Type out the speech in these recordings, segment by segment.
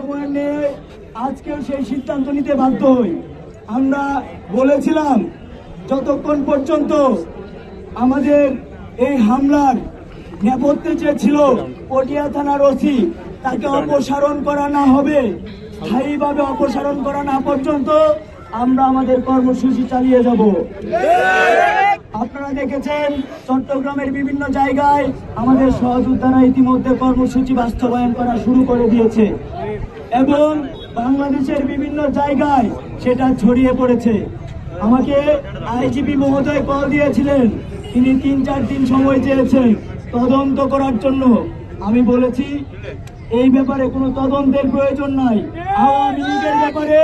বাস্তবায়ন নিয়ে আজকেও সেই সিদ্ধান্ত নিতে বাধ্য হই। আমরা বলেছিলাম যতক্ষণ পর্যন্ত আমাদের এই হামলার নেপথ্যে যে ছিল পটিয়া থানার ওসি, তাকে অপসারণ করা না হবে, স্থায়ীভাবে অপসারণ করা না পর্যন্ত আমরা আমাদের কর্মসূচি চালিয়ে যাব। আপনারা দেখেছেন চট্টগ্রামের বিভিন্ন জায়গায় আমাদের সহযোদ্ধারা ইতিমধ্যে কর্মসূচি বাস্তবায়ন করা শুরু করে দিয়েছে এবং বাংলাদেশের বিভিন্ন জায়গায় সেটা ছড়িয়ে পড়েছে। আমাকে আইজিপি মহোদয় কল দিয়েছিলেন, তিনি 3-4 দিন সময় চেয়েছেন তদন্ত করার জন্য। আমি বলেছি এই ব্যাপারে কোনো তদন্তের প্রয়োজন নাই, আওয়ামী লীগের ব্যাপারে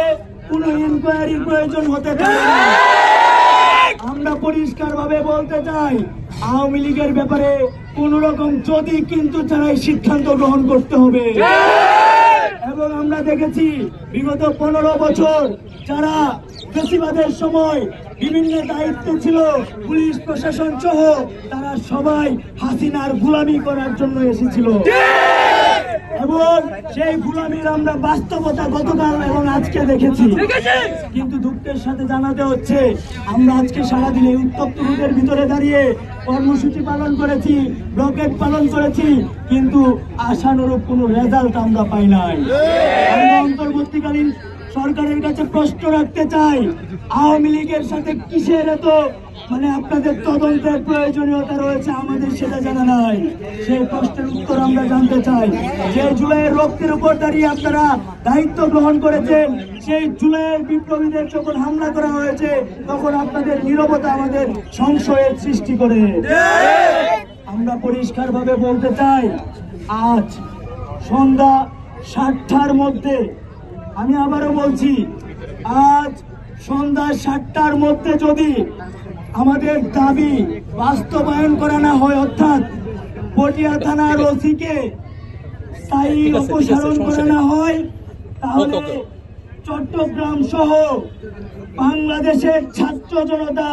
কোনো ইনকোয়ারির প্রয়োজন হতে পারে না। আমরা পরিষ্কারভাবে বলতে চাই, আওয়ামী লীগের ব্যাপারে কোন রকম যদি কিন্তু ছাড়াই সিদ্ধান্ত গ্রহণ করতে হবে। এবং আমরা দেখেছি বিগত 15 বছর যারা ফ্যাসিবাদের সময় বিভিন্ন দায়িত্বে ছিল, পুলিশ প্রশাসন সহ, তারা সবাই হাসিনার গোলামি করার জন্য এসেছিল এবং সেই গোলামির আমরা বাস্তবতা গতকাল এবং আজকে দেখেছি। কিন্তু দুঃখের সাথে জানাতে হচ্ছে, আমরা আজকে সারাদিন এই উত্তপ্ত রোদের ভিতরে দাঁড়িয়ে কর্মসূচি পালন করেছি, ব্লকেট পালন করেছি, কিন্তু আশানুরূপ কোনো রেজাল্ট আমরা পাই নাই। আমরা অন্তর্বর্তীকালীন সরকারের কাছে প্রশ্ন রাখতে চাই, আওয়ামী লীগের সাথে কিসের এত আপনাদের তদন্তের প্রয়োজনীয়তা রয়েছে, আমাদের সেটা জানা নাই। সেই প্রশ্নের উত্তর আমরা জানতে চাই। যে জুলাইয়ের রক্তের উপর দাঁড়িয়ে আপনারা দায়িত্ব গ্রহণ করেছেন, সেই জুলাইয়ের বিপ্লবীদের যখন হামলা করা হয়েছে তখন আপনাদের নীরবতা আমাদের সংশয়ের সৃষ্টি করে। আমরা পরিষ্কার ভাবে বলতে চাই, আজ সন্ধ্যা 7টার মধ্যে, আমি আবারও বলছি, আজ সন্ধ্যা 7টার মধ্যে যদি আমাদের দাবি বাস্তবায়ন করা না হয়, অর্থাৎ পটিয়া থানার ওসিকে স্থায়ী অপসারণ করা না হয়, তাহলে চট্টগ্রাম সহ বাংলাদেশের ছাত্র জনতা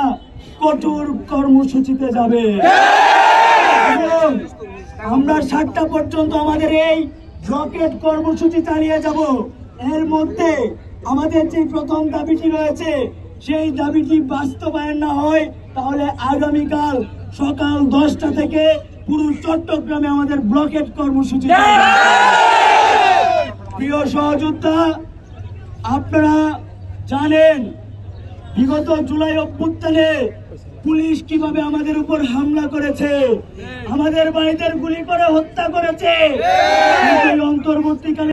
কঠোর কর্মসূচিতে যাবে। এবং আমরা 7টা পর্যন্ত আমাদের এই ব্লকেট কর্মসূচি চালিয়ে যাব। এর মধ্যে আমাদের যে প্রথম দাবিটি রয়েছে, সেই দাবিটি বাস্তবায়ন না হয়, তাহলে আগামীকাল সকাল 10টা থেকে পুরো চট্টগ্রামে আমাদের ব্লকেট কর্মসূচি। প্রিয় সহযোদ্ধা, আপনারা জানেন বিগত জুলাই অভ্যুত্থানে পুলিশ কিভাবে আমাদের উপর হামলা করেছে, আমাদের বাড়িতে গুলি করে হত্যা করেছে। অন্তর্বর্তীকালে